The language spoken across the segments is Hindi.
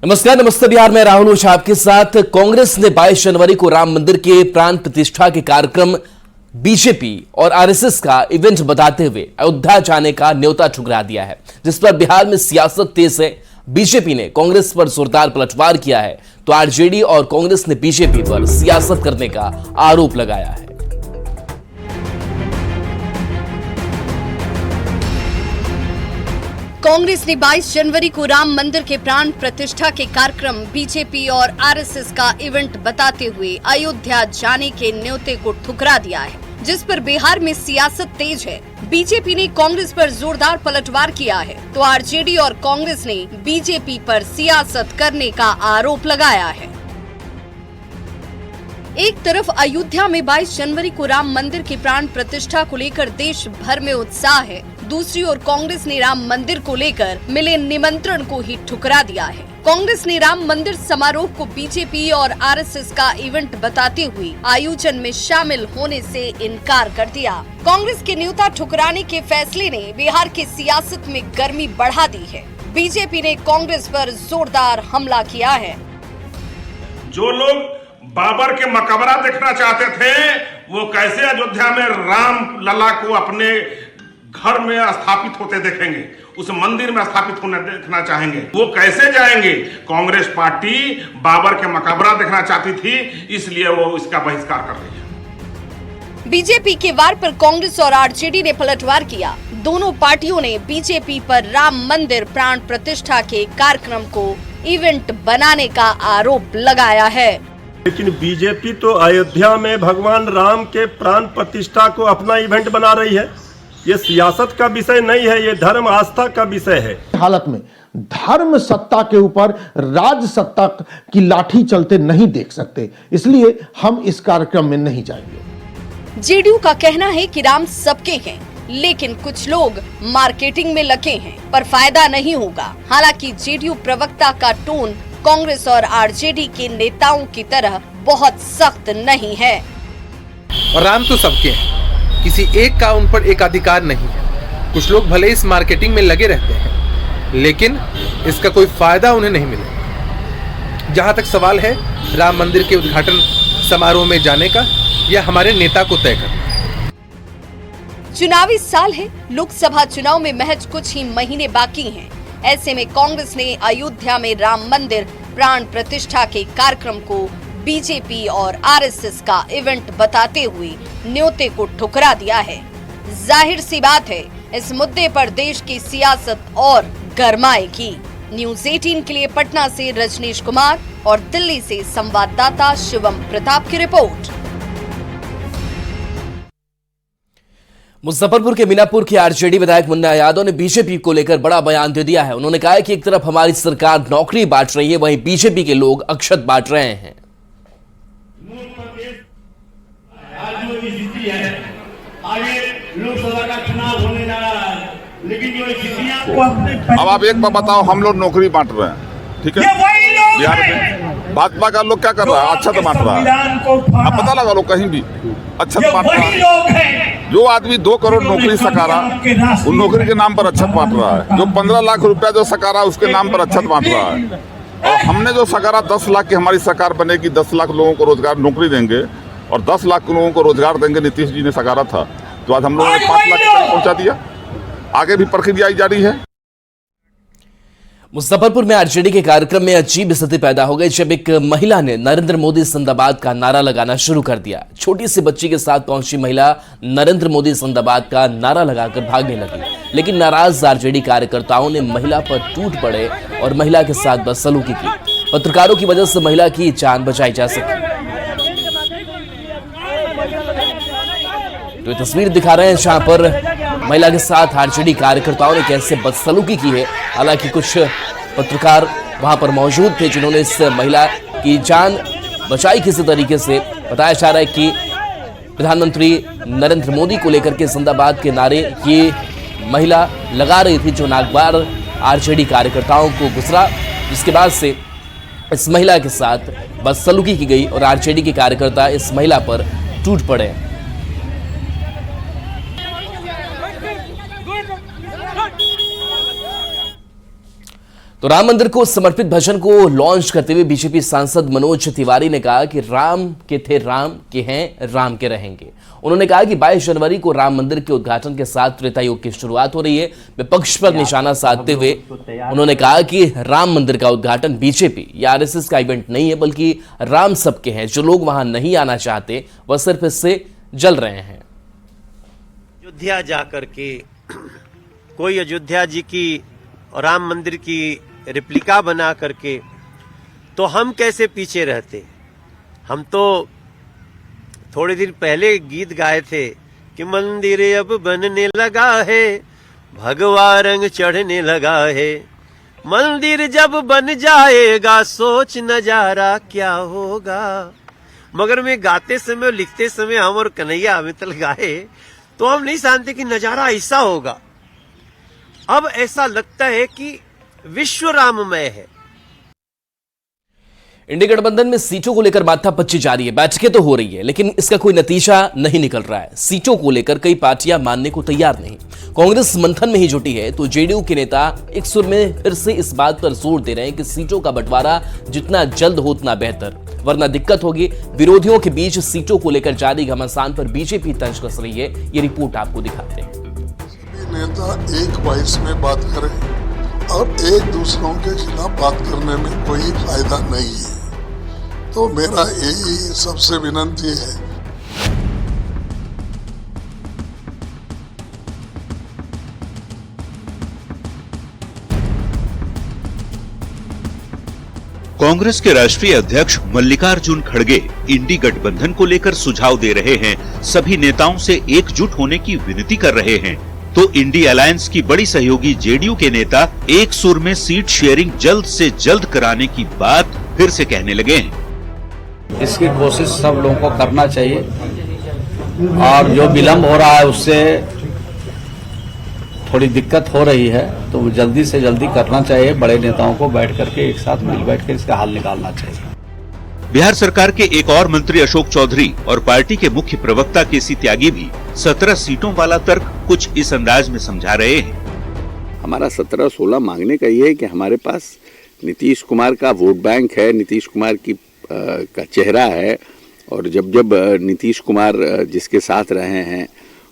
नमस्ते बिहार में राहुल ओझा आपके साथ। कांग्रेस ने 22 जनवरी को राम मंदिर के प्राण प्रतिष्ठा के कार्यक्रम बीजेपी और आरएसएस का इवेंट बताते हुए अयोध्या जाने का न्योता ठुकरा दिया है, जिस पर बिहार में सियासत तेज है। बीजेपी ने कांग्रेस पर जोरदार पलटवार किया है तो आरजेडी और कांग्रेस ने बीजेपी पर सियासत करने का आरोप लगाया है। कांग्रेस ने 22 जनवरी को राम मंदिर के प्राण प्रतिष्ठा के कार्यक्रम बीजेपी और आरएसएस का इवेंट बताते हुए अयोध्या जाने के न्योते को ठुकरा दिया है, जिस पर बिहार में सियासत तेज है। बीजेपी ने कांग्रेस पर जोरदार पलटवार किया है तो आरजेडी और कांग्रेस ने बीजेपी पर सियासत करने का आरोप लगाया है। एक तरफ अयोध्या में 22 जनवरी को राम मंदिर की प्राण प्रतिष्ठा को लेकर देश भर में उत्साह है, दूसरी ओर कांग्रेस ने राम मंदिर को लेकर मिले निमंत्रण को ही ठुकरा दिया है। कांग्रेस ने राम मंदिर समारोह को बीजेपी और आरएसएस का इवेंट बताते हुए आयोजन में शामिल होने से इनकार कर दिया। कांग्रेस के न्योता ठुकराने के फैसले ने बिहार की सियासत में गर्मी बढ़ा दी है। बीजेपी ने कांग्रेस पर जोरदार हमला किया है। जो लोग बाबर के मकबरा देखना चाहते थे, वो कैसे अयोध्या में राम लला को अपने घर में स्थापित होते देखेंगे, उस मंदिर में स्थापित होने देखना चाहेंगे, वो कैसे जाएंगे? कांग्रेस पार्टी बाबर के मकबरा देखना चाहती थी, इसलिए वो इसका बहिष्कार कर रही है। बीजेपी के वार पर कांग्रेस और आरजेडी ने पलटवार किया। दोनों पार्टियों ने बीजेपी पर राम मंदिर प्राण प्रतिष्ठा के कार्यक्रम को इवेंट बनाने का आरोप लगाया है। लेकिन बीजेपी तो अयोध्या में भगवान राम के प्राण प्रतिष्ठा को अपना इवेंट बना रही है। ये सियासत का विषय नहीं है, ये धर्म आस्था का विषय है। हालत में धर्म सत्ता के ऊपर राज सत्ता की लाठी चलते नहीं देख सकते, इसलिए हम इस कार्यक्रम में नहीं जाएंगे। जेडीयू का कहना है कि राम सबके हैं, लेकिन कुछ लोग मार्केटिंग में लगे हैं, पर फायदा नहीं होगा। हालांकि जेडीयू प्रवक्ता का टोन कांग्रेस और आरजेडी के नेताओं की तरह बहुत सख्त नहीं है। और राम तो सबके हैं, किसी एक का उन पर एकाधिकार नहीं है। कुछ लोग भले इस मार्केटिंग में लगे रहते हैं, लेकिन इसका कोई फायदा उन्हें नहीं मिलेगा। जहां तक सवाल है राम मंदिर के उद्घाटन समारोह में जाने का, यह हमारे नेता को तय करना। चुनावी साल है, लोकसभा चुनाव में महज कुछ ही महीने बाकी हैं। ऐसे में कांग्रेस ने अयोध्या में राम मंदिर प्राण प्रतिष्ठा के कार्यक्रम को बीजेपी और आरएसएस का इवेंट बताते हुए न्योते को ठुकरा दिया है। जाहिर सी बात है, इस मुद्दे पर देश की सियासत और गरमाएगी। न्यूज़ 18 के लिए पटना से रजनीश कुमार और दिल्ली से संवाददाता शिवम प्रताप की रिपोर्ट। मुजफ्फरपुर के मीनापुर के आरजेडी विधायक मुन्ना यादव ने बीजेपी को लेकर बड़ा बयान दे दिया है। उन्होंने कहा है कि एक तरफ हमारी सरकार नौकरी बांट रही है, वहीं बीजेपी के लोग अक्षत बांट रहे हैं। आगे लोकसभा का चुनाव होने जा रहा है, लेकिन जो स्थितियां अब आप एक बार बताओ, हम लोग नौकरी बांट रहे हैं, ठीक है? बिहार में भाजपा का लोग क्या कर रहा है? अच्छा तो बांट रहा है। अब पता लगा लो कहीं भी अच्छा तो बांट रहा है। जो आदमी 2 करोड़ नौकरी सकारा, उन नौकरी के नाम पर अच्छा बांट रहा है। जो 15 लाख रुपया जो सकारा, उसके नाम पर अच्छा बांट रहा है। और हमने जो सकारा 10 लाख की हमारी सरकार बनेगी, 10 लाख लोगों को रोजगार नौकरी देंगे और 10 लाख लोगों को रोजगार देंगे, नीतीश जी ने सकारा था, तो आज हम लोगों ने 5 लाख तक पहुंचा दिया। आगे भी प्रक्रिया जारी है। मुजफ्फरपुर में आरजेडी के कार्यक्रम में अजीब स्थिति पैदा हो गई जब एक महिला ने नरेंद्र मोदी जिंदाबाद का नारा लगाना शुरू कर दिया। छोटी सी बच्ची के साथ पहुंची महिला नरेंद्र मोदी जिंदाबाद का नारा लगाकर भागने लगी, लेकिन नाराज आरजेडी कार्यकर्ताओं ने महिला पर टूट पड़े और महिला के साथ बदसलूकी की। पत्रकारों की वजह से महिला की जान बचाई जा सकी। तो ये तस्वीर दिखा रहे हैं जहां पर महिला के साथ आरजेडी कार्यकर्ताओं ने कैसे बदसलूकी की है। हालांकि कुछ पत्रकार वहां पर मौजूद थे जिन्होंने इस महिला की जान बचाई किसी तरीके से। बताया जा रहा है कि प्रधानमंत्री नरेंद्र मोदी को लेकर के जिंदाबाद के नारे ये महिला लगा रही थी, जो नागवार आरजेडी कार्यकर्ताओं को गुजरा, जिसके बाद से इस महिला के साथ बदसलूकी की गई और आरजेडी के कार्यकर्ता इस महिला पर टूट पड़े। तो राम मंदिर को समर्पित भजन को लॉन्च करते हुए बीजेपी सांसद मनोज तिवारी ने कहा कि राम के थे राम के हैं, राम के रहेंगे। उन्होंने कहा कि 22 जनवरी को राम मंदिर के उद्घाटन के साथ त्रेता युग की शुरुआत हो रही है। विपक्ष पर निशाना साधते हुए उन्होंने कहा कि राम मंदिर का उद्घाटन बीजेपी या आरएसएस का इवेंट नहीं है, बल्कि राम सबके हैं। जो लोग वहां नहीं आना चाहते वह सिर्फ इससे जल रहे हैं। अयोध्या जाकर के कोई अयोध्या जी की और राम मंदिर की रिप्लिका बना करके तो हम कैसे पीछे रहते। हम तो थोड़े दिन पहले गीत गाए थे कि मंदिर अब बनने लगा है, भगवा रंग चढ़ने लगा है। मंदिर जब बन जाएगा सोच नजारा क्या होगा। मगर मैं गाते समय लिखते समय हम और कन्हैया अमितल गाए तो हम नहीं जानते कि नजारा ऐसा होगा। अब ऐसा लगता है कि विश्व राममय है। इंडी गठबंधन में सीटों को लेकर माथापच्ची जारी है। बैठकें तो हो रही है, लेकिन इसका कोई नतीजा नहीं निकल रहा है। सीटों को लेकर कई पार्टियां मानने को तैयार नहीं। कांग्रेस मंथन में ही जुटी है तो जेडीयू के नेता एक सुर में फिर से इस बात पर जोर दे रहे हैं कि सीटों का बंटवारा जितना जल्द हो उतना बेहतर, वरना दिक्कत होगी। विरोधियों के बीच सीटों को लेकर जारी घमासान पर बीजेपी तंज कस रही है। ये रिपोर्ट आपको दिखाते हैं। नेता एक वॉइस में बात करें और एक दूसरों के खिलाफ बात करने में कोई फायदा नहीं है। तो मेरा यही सबसे विनती है। कांग्रेस के राष्ट्रीय अध्यक्ष मल्लिकार्जुन खड़गे इंडी गठबंधन को लेकर सुझाव दे रहे हैं। सभी नेताओं से एकजुट होने की विनती कर रहे हैं। तो इंडी अलायंस की बड़ी सहयोगी जेडीयू के नेता एक सुर में सीट शेयरिंग जल्द से जल्द कराने की बात फिर से कहने लगे हैं। इसकी कोशिश सब लोगों को करना चाहिए और जो विलंब हो रहा है उससे थोड़ी दिक्कत हो रही है तो जल्दी से जल्दी करना चाहिए। बड़े नेताओं को बैठ करके एक साथ मिल बैठ कर इसका हल निकालना चाहिए। बिहार सरकार के एक और मंत्री अशोक चौधरी और पार्टी के मुख्य प्रवक्ता केसी त्यागी भी 17 सीटों वाला तर्क कुछ इस अंदाज में समझा रहे हैं। हमारा 17-16 मांगने का ये है कि हमारे पास नीतीश कुमार का वोट बैंक है, नीतीश कुमार की का चेहरा है और जब नीतीश कुमार जिसके साथ रहे हैं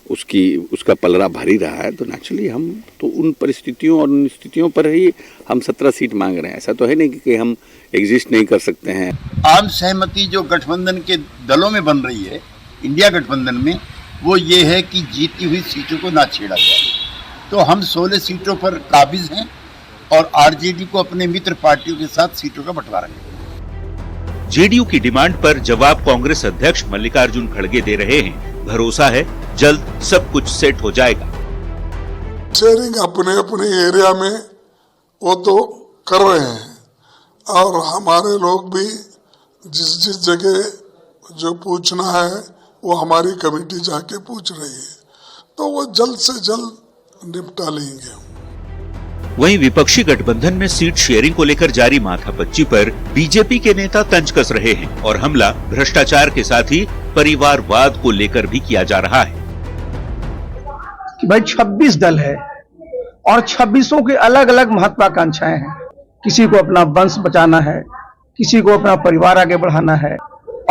उसका पलड़ा भारी रहा है तो नेचुरली हम तो उन परिस्थितियों और उन स्थितियों पर ही हम 17 सीट मांग रहे हैं। ऐसा तो है नहीं कि हम एग्जिस्ट नहीं कर सकते हैं। आम सहमति जो गठबंधन के दलों में बन रही है इंडिया गठबंधन में वो ये है कि जीती हुई सीटों को ना छेड़ा जाए। तो हम 16 सीटों पर काबिज हैं और आरजेडी को अपने मित्र पार्टियों के साथ सीटों का बंटवारा करें। जेडीयू की डिमांड पर जवाब कांग्रेस अध्यक्ष मल्लिकार्जुन खड़गे दे रहे हैं। भरोसा है जल्द सब कुछ सेट हो जाएगा। शेयरिंग अपने अपने एरिया में वो तो कर रहे हैं और हमारे लोग भी जिस जगह जो पूछना है वो हमारी कमेटी जाके पूछ रही है तो वो जल्द से जल्द निपटा लेंगे। वहीं विपक्षी गठबंधन में सीट शेयरिंग को लेकर जारी माथापच्ची पर बीजेपी के नेता तंज कस रहे हैं और हमला भ्रष्टाचार के साथ ही परिवारवाद को लेकर भी किया जा रहा है कि भाई 26 दल है और 26 की अलग अलग महत्वाकांक्षाएं हैं। किसी को अपना वंश बचाना है, किसी को अपना परिवार आगे बढ़ाना है।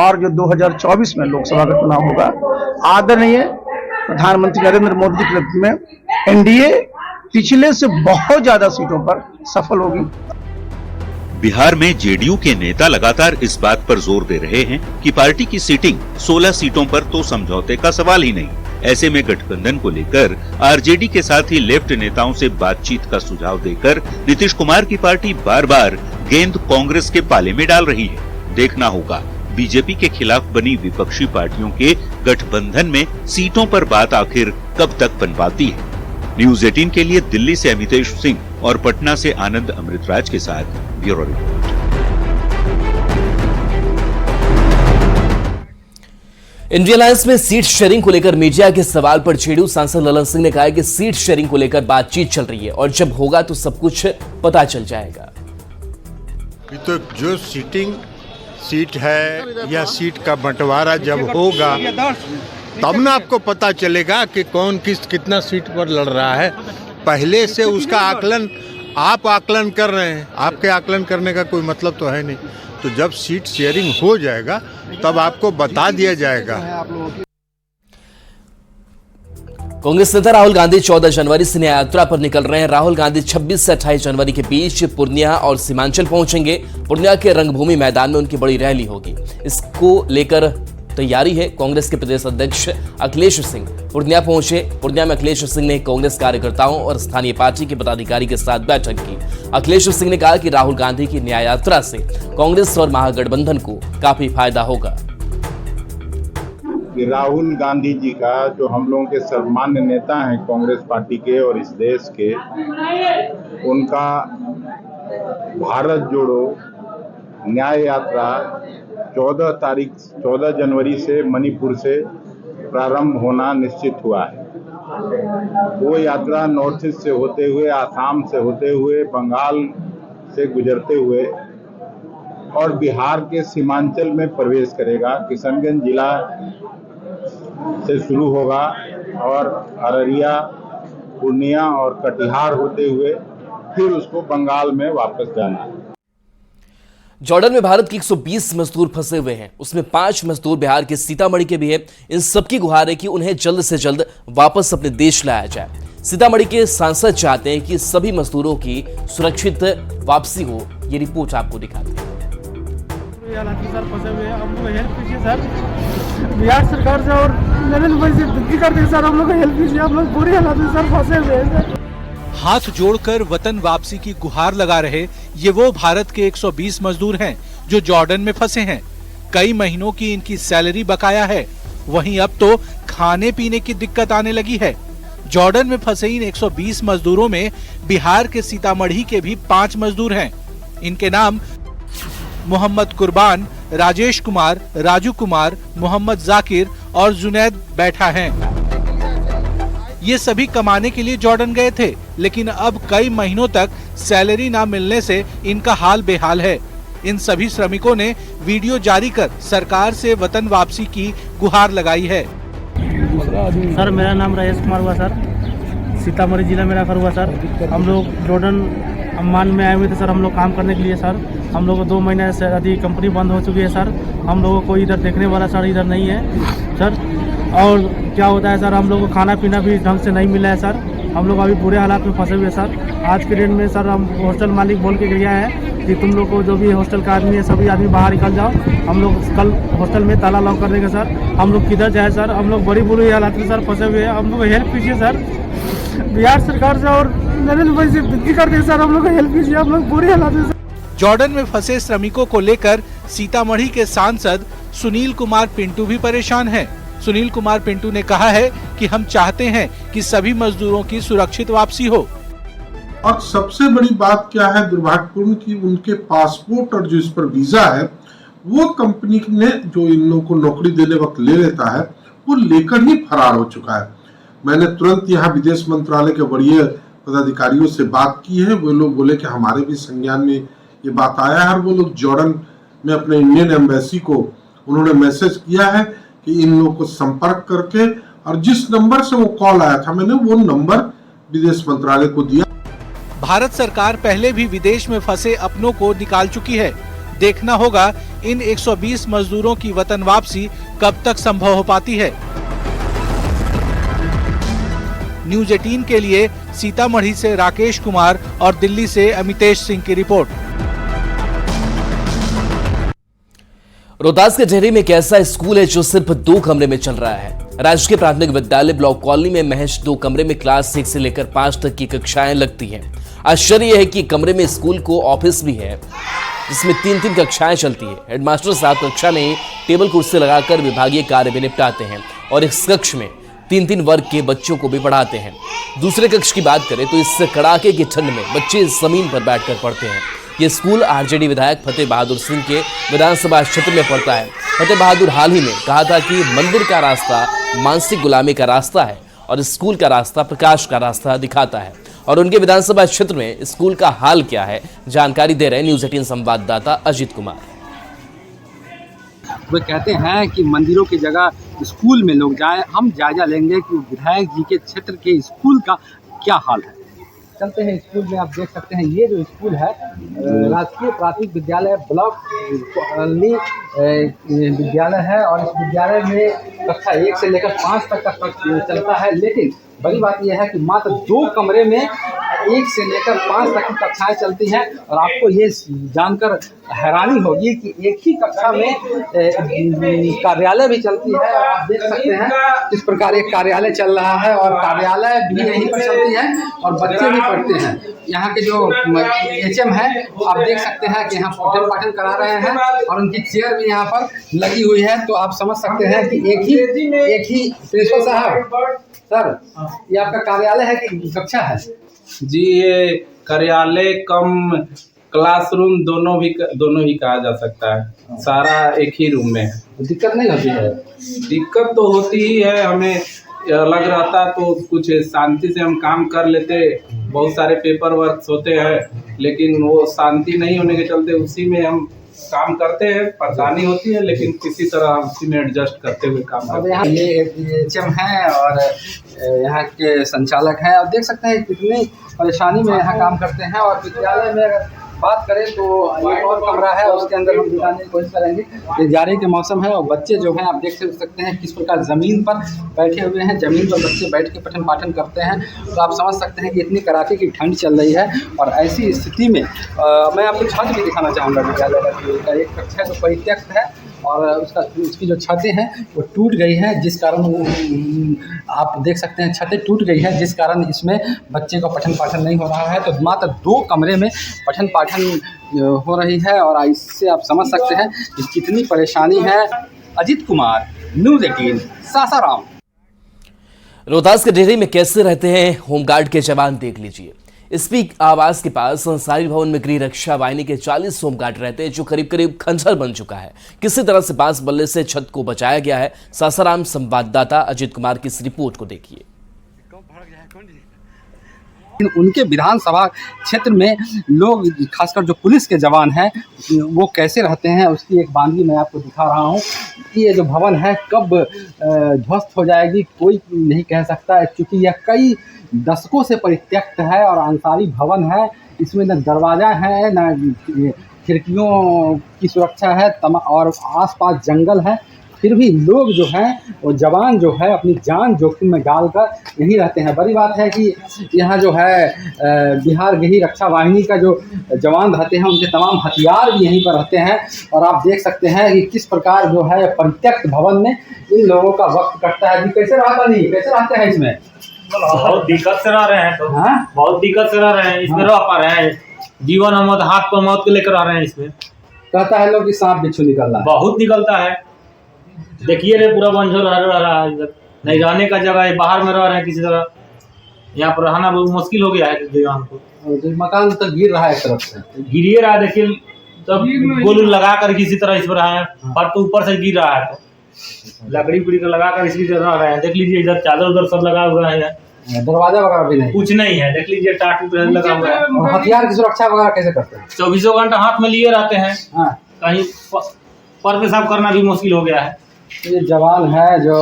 और जो 2024 में लोकसभा का चुनाव होगा, आदरणीय प्रधानमंत्री नरेंद्र मोदी के नेतृत्व में एनडीए पिछले से बहुत ज्यादा सीटों पर सफल होगी। बिहार में जेडीयू के नेता लगातार इस बात पर जोर दे रहे हैं कि पार्टी की सीटिंग 16 सीटों पर तो समझौते का सवाल ही नहीं। ऐसे में गठबंधन को लेकर आरजेडी के साथ ही लेफ्ट नेताओं से बातचीत का सुझाव देकर नीतीश कुमार की पार्टी बार बार गेंद कांग्रेस के पाले में डाल रही है। देखना होगा बीजेपी के खिलाफ बनी विपक्षी पार्टियों के गठबंधन में सीटों पर बात आखिर कब तक बन पाती है। न्यूज 18 के लिए दिल्ली से अमितेश सिंह और पटना से आनंद अमृतराज के साथ ब्यूरो रिपोर्ट। इंडिया अलायंस में सीट शेयरिंग को लेकर मीडिया के सवाल पर जेडीयू सांसद ललन सिंह ने कहा कि सीट शेयरिंग को लेकर बातचीत चल रही है और जब होगा तो सब कुछ पता चल जाएगा। तो जो सीट है या सीट का बंटवारा जब होगा तब ना आपको पता चलेगा कि कौन कितना सीट पर लड़ रहा है। पहले से उसका आकलन आप आकलन कर रहे हैं, आपके आकलन करने का कोई मतलब तो है नहीं। तो जब सीट शेयरिंग हो जाएगा तब आपको बता दिया जाएगा। कांग्रेस नेता राहुल गांधी 14 जनवरी से न्याय यात्रा पर निकल रहे हैं। राहुल गांधी 26 से 28 जनवरी के बीच पूर्णिया और सीमांचल पहुंचेंगे। पूर्णिया के रंगभूमि मैदान में उनकी बड़ी रैली होगी। इसको लेकर तैयारी है। कांग्रेस के प्रदेश अध्यक्ष अखिलेश सिंह पूर्णिया पहुंचे। पूर्णिया में अखिलेश सिंह ने कांग्रेस कार्यकर्ताओं और स्थानीय पार्टी के पदाधिकारी के साथ बैठक की। अखिलेश सिंह ने कहा कि राहुल गांधी की न्याय यात्रा से कांग्रेस और महागठबंधन को काफी फायदा होगा। कि राहुल गांधी जी का, जो हम लोगों के सर्वमान्य नेता हैं कांग्रेस पार्टी के और इस देश के, उनका भारत जोड़ो न्याय यात्रा 14 जनवरी से मणिपुर से प्रारंभ होना निश्चित हुआ है। वो यात्रा नॉर्थ ईस्ट से होते हुए, आसाम से होते हुए, बंगाल से गुजरते हुए और बिहार के सीमांचल में प्रवेश करेगा। किशनगंज जिला से शुरू होगा और अररिया, पूर्णिया और कटिहार होते हुए फिर उसको बंगाल में वापस जाना है। जॉर्डन में भारत के 120 मजदूर फंसे हुए हैं। उसमें 5 मजदूर बिहार के सीतामढ़ी के भी हैं। इन सबकी गुहार है कि उन्हें जल्द से जल्द वापस अपने देश लाया जाए। सीतामढ़ी के सांसद चाहते हैं कि सभी मजदूरों की सुरक्षित वापसी हो। ये रिपोर्ट आपको दिखाते हैं। बिहार सरकार से और नरेंद्र मोदी से विनती करते हैं सर, हम लोग हेल्प कीजिए, हम लोग बुरी हालत में सर फंसे हुए हैं। हाथ जोड़कर वतन वापसी की गुहार लगा रहे ये वो भारत के 120 मजदूर हैं जो जॉर्डन में फंसे हैं। कई महीनों की इनकी सैलरी बकाया है। वहीं अब तो खाने पीने की दिक्कत आने लगी है। जॉर्डन में फंसे इन 120 मजदूरों में बिहार के सीतामढ़ी के भी 5 मजदूर हैं। इनके नाम मोहम्मद कुर्बान, राजेश कुमार, राजू कुमार, मोहम्मद जाकिर और जुनैद बैठा हैं। ये सभी कमाने के लिए जॉर्डन गए थे, लेकिन अब कई महीनों तक सैलरी ना मिलने से इनका हाल बेहाल है। इन सभी श्रमिकों ने वीडियो जारी कर सरकार से वतन वापसी की गुहार लगाई है। सर मेरा नाम राजेश कुमार हुआ सर, सीतामढ़ी जिला मेरा घर हुआ सर। हम लोग जॉर्डन अम्मान में आए हुए थे सर, हम लोग काम करने के लिए सर। हम लोग को 2 महीने से अधिक कंपनी बंद हो चुकी है सर। हम लोगों को इधर देखने वाला सर इधर नहीं है सर। और क्या होता है सर, हम लोग को खाना पीना भी ढंग से नहीं मिला है सर। हम लोग अभी बुरे हालात में फंसे हुए हैं सर। आज के डेट में सर हम हॉस्टल मालिक बोल के गया है कि तुम लोग को जो भी हॉस्टल का आदमी है सभी आदमी बाहर निकल जाओ। हम लोग कल हॉस्टल में ताला लॉक कर देंगे सर। हम लोग किधर जाए सर, हम लोग बड़ी बुरी हालात में सर फंसे हुए हैं। हम लोग हेल्प कीजिए सर, बिहार सरकार से और नरेंद्र मोदी से विनती करते हैं सर, हम लोग हेल्प कीजिए, हम लोग बुरी हालात में। जॉर्डन में फंसे श्रमिकों को लेकर सीतामढ़ी के सांसद सुनील कुमार पिंटू भी परेशान हैं। सुनील कुमार पिंटू ने कहा है कि हम चाहते हैं कि सभी मजदूरों की सुरक्षित वापसी हो। और सबसे बड़ी बात क्या है दुर्भाग्यपूर्ण कि उनके पासपोर्ट और जो इस पर वीजा है वो कंपनी ने जो इन लोगों को नौकरी देने वक्त ले लेता है वो लेकर ही फरार हो चुका है। मैंने तुरंत यहाँ विदेश मंत्रालय के वरीय पदाधिकारियों से बात की है। वो लोग बोले कि हमारे भी संज्ञान में ये बात आया है और वो लोग जॉर्डन में अपने इंडियन एम्बेसी को उन्होंने मैसेज किया है कि इन लोगों को संपर्क करके, और जिस नंबर से वो कॉल आया था मैंने वो नंबर विदेश मंत्रालय को दिया। भारत सरकार पहले भी विदेश में फंसे अपनों को निकाल चुकी है। देखना होगा इन 120 मजदूरों की वतन वापसी कब तक संभव हो पाती है। न्यूज 18 के लिए सीतामढ़ी से राकेश कुमार और दिल्ली से अमितेश सिंह की रिपोर्ट। रोहतास के डेहरी में एक ऐसा स्कूल है जो सिर्फ 2 कमरे में चल रहा है। राजकीय प्राथमिक विद्यालय ब्लॉक कॉलोनी में महज 2 कमरे में क्लास 1 से लेकर 5 तक की कक्षाएं लगती हैं। आश्चर्य यह है कि कमरे में स्कूल को ऑफिस भी है जिसमें 3-3 कक्षाएं चलती है। हेडमास्टर साहब कक्षा में टेबल कुर्सी लगाकर विभागीय कार्य भी निपटाते हैं और इस कक्ष में 3-3 वर्ग के बच्चों को भी पढ़ाते हैं। दूसरे कक्ष की बात करें तो इस कड़ाके की ठंड में बच्चे जमीन पर बैठकर पढ़ते हैं। ये स्कूल आरजेडी विधायक फतेह बहादुर सिंह के विधानसभा क्षेत्र में पड़ता है। फतेह बहादुर हाल ही में कहा था कि मंदिर का रास्ता मानसिक गुलामी का रास्ता है और स्कूल का रास्ता प्रकाश का रास्ता दिखाता है। और उनके विधानसभा क्षेत्र में स्कूल का हाल क्या है, जानकारी दे रहे न्यूज 18 संवाददाता अजित कुमार। वे कहते हैं कि मंदिरों की जगह स्कूल में लोग जाएं। हम जायजा लेंगे कि विधायक जी के क्षेत्र के स्कूल का क्या हाल है। चलते हैं स्कूल में। आप देख सकते हैं ये जो स्कूल है राजकीय प्राथमिक विद्यालय ब्लॉक कॉलोनी विद्यालय है, और इस विद्यालय में कक्षा 1 से लेकर 5 तक का चलता है। लेकिन बड़ी बात यह है कि मात्र 2 कमरे में 1 से लेकर 5 तक की कक्षाएं चलती हैं। और आपको ये जानकर हैरानी होगी कि एक ही कक्षा में कार्यालय भी चलती है। और आप देख सकते हैं किस प्रकार एक कार्यालय चल रहा है, और कार्यालय भी यहीं पर चलती है और बच्चे भी पढ़ते हैं। यहाँ के जो HM है आप देख सकते हैं कि यहाँ पठन पाठन करा रहे हैं, और उनकी चेयर भी यहाँ पर लगी हुई है। तो आप समझ सकते हैं कि एक ही प्रिंसिपल साहब, सर ये आपका कार्यालय है कि कक्षा है? जी, ये कार्यालय कम क्लासरूम दोनों ही कहा जा सकता है। सारा एक ही रूम में है। दिक्कत नहीं होती है? दिक्कत तो होती ही है, हमें अलग रहता तो कुछ शांति से हम काम कर लेते। बहुत सारे पेपर वर्क होते हैं, लेकिन वो शांति नहीं होने के चलते उसी में हम काम करते हैं। परेशानी होती है, लेकिन किसी तरह हम उसी में एडजस्ट करते हुए काम करते हैं। यहाँ ये HM है और यहाँ के संचालक हैं। आप देख सकते हैं कितनी परेशानी में यहाँ काम करते हैं। और विद्यालय में अगर बात करें तो एक और कमरा है, उसके अंदर हम दिखाने की कोशिश करेंगे। ये जाड़े के मौसम है और बच्चे जो हैं आप देख सकते हैं किस प्रकार ज़मीन पर बैठे हुए हैं। ज़मीन पर बच्चे बैठ के पठन पाठन करते हैं। तो आप समझ सकते हैं कि इतनी कड़ाके की ठंड चल रही है, और ऐसी स्थिति में मैं आपको छत भी दिखाना चाहूँगा। विद्यालय का एक कक्षा जो परित्यक्त है, और उसकी जो छतें हैं वो टूट गई हैं, जिस कारण आप देख सकते हैं छतें टूट गई है, जिस कारण इसमें बच्चे को पठन पाठन नहीं हो रहा है। तो मात्र 2 कमरे में पठन पाठन हो रही है, और इससे आप समझ सकते हैं कि कितनी परेशानी है। अजीत कुमार, न्यूज़ 18, सासाराम। रोहतास के डेहरी में कैसे रहते हैं होमगार्ड के जवान, देख लीजिए। स्पीक आवास के पास संसारी भवन में गृह रक्षा वाहिनी के 40 होमगार्ड रहते हैं, जो करीब करीब खंडहर बन चुका है। किसी तरह से बांस बल्ले से छत को बचाया गया है। सासाराम संवाददाता अजीत कुमार की इस रिपोर्ट को देखिए। उनके विधानसभा क्षेत्र में लोग, खासकर जो पुलिस के जवान हैं, वो कैसे रहते हैं उसकी एक बानगी मैं आपको दिखा रहा हूँ। कि ये जो भवन है कब ध्वस्त हो जाएगी कोई नहीं कह सकता है, क्योंकि यह कई दशकों से परित्यक्त है और अंसारी भवन है। इसमें न दरवाज़ा है, न खिड़कियों की सुरक्षा है, और आसपास जंगल है। फिर भी लोग जो हैं वो जवान जो है अपनी जान जोखिम में डालकर यहीं रहते हैं। बड़ी बात है कि यहाँ जो है बिहार गृह रक्षा वाहिनी का जो जवान रहते हैं उनके तमाम हथियार भी यहीं पर रहते हैं। और आप देख सकते हैं कि किस प्रकार जो है परित्यक्त भवन में इन लोगों का वक्त कटता है। कैसे रहते हैं इसमें? बहुत दिक्कत से रह रहे हैं। तो बहुत दिक्कत से रह रहे हैं, इसमें रह पा रहे हैं। जीवन हम हाथ पर मौत के लेकर आ रहे हैं। इसमें कहता है लोग कि सांप बिच्छू निकल रहा है, बहुत निकलता है। देखिए रे, पूरा बंजर रह रहा है, इधर नहीं रहने का जगह है, बाहर में रह रहे हैं किसी तरह। यहाँ पर रहना बहुत मुश्किल हो गया है जवान को। मकान तो गिर रहा है, एक तरफ से गिरिए रहा है। देखिए सब गोल लगा कर किसी तरह इस पर रहा है, पर तो ऊपर से गिर रहा है, तो लकड़ी उकड़ी का लगा कर इसकी तरह रहे हैं। देख लीजिए इधर चादर उधर सब लगा हुआ है, दरवाजा वगैरह भी नहीं, कुछ नहीं है। देख लीजिए टाट लगा हुआ है। और हथियार की सुरक्षा वगैरह कैसे करते हैं? 24 घंटा हाथ में लिए रहते हैं। कहीं पर पेशाब करना भी मुश्किल हो गया है। ये जवान है जो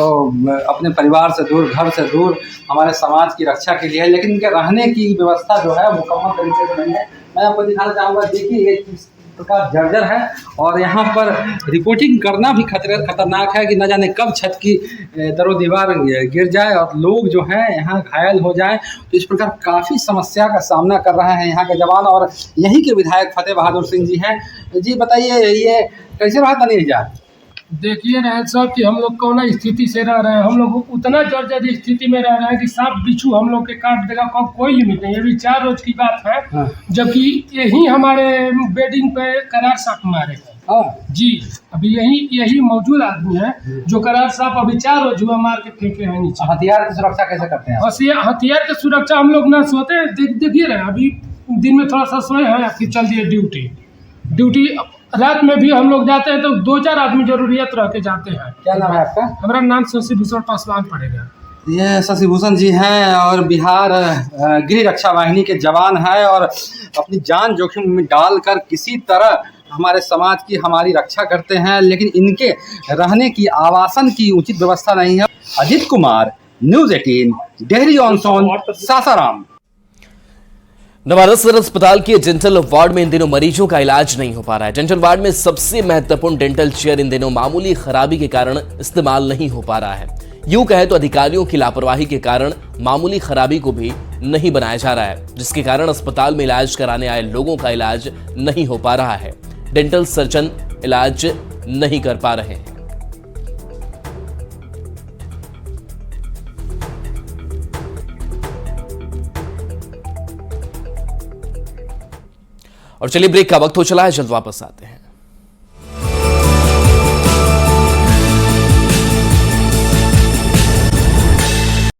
अपने परिवार से दूर, घर से दूर, हमारे समाज की रक्षा के लिए है, लेकिन इनके रहने की व्यवस्था जो है मुकम्मल तरीके से नहीं है। मैं आपको दिखाना चाहूँगा। देखिए ये किस प्रकार जर्जर है, और यहाँ पर रिपोर्टिंग करना भी खतरनाक है कि न जाने कब छत की दरो दीवार गिर जाए और लोग जो हैं यहाँ घायल हो जाएं। तो इस प्रकार काफ़ी समस्या का सामना कर रहे हैं यहाँ के जवान। और यहीं के विधायक फतेह बहादुर सिंह जी हैं। जी बताइए, ये कैसे रहा नहीं जाए? देखिए राय साहब कि हम लोग कौन स्थिति से रह रहे हैं। हम लोग उतना जर्जर स्थिति में रह रहे हैं कि सांप बिच्छू हम लोग के काट देगा, कोई लिमिट नहीं। अभी 4 रोज की बात है, जबकि यही हमारे बेडिंग पे करार सांप मारे हैं। जी, अभी यही मौजूद आदमी है जो करार सांप अभी 4 रोज हुआ मार के फेंके हैं नीचे। हथियार की सुरक्षा कैसे करते हैं? हथियार की सुरक्षा हम लोग ना सोते, देखिए रहे अभी दिन में थोड़ा सा सोए हैं, फिर चल दिए ड्यूटी। रात में भी हम लोग जाते हैं तो 2-4 आदमी जरूरियत रह के जाते हैं। क्या नाम है आपका? हमारा नाम शशि भूषण पासवान पड़ेगा। ये शशि भूषण जी हैं और बिहार गृह रक्षा वाहिनी के जवान हैं, और अपनी जान जोखिम में डालकर किसी तरह हमारे समाज की, हमारी रक्षा करते हैं। लेकिन इनके रहने की, आवासन की उचित व्यवस्था नहीं है। अजीत कुमार, न्यूज़ 18, डेहरी ऑन सोन, सासाराम। नवादा सदर अस्पताल के डेंटल वार्ड में इन दिनों मरीजों का इलाज नहीं हो पा रहा है। डेंटल वार्ड में सबसे महत्वपूर्ण डेंटल चेयर इन दिनों मामूली खराबी के कारण इस्तेमाल नहीं हो पा रहा है। यूं कहे तो अधिकारियों की लापरवाही के कारण मामूली खराबी को भी नहीं बनाया जा रहा है, जिसके कारण अस्पताल में इलाज कराने आए लोगों का इलाज नहीं हो पा रहा है। डेंटल सर्जन इलाज नहीं कर पा रहे हैं। और चलिए ब्रेक का वक्त हो चला है, जल्द वापस आते हैं।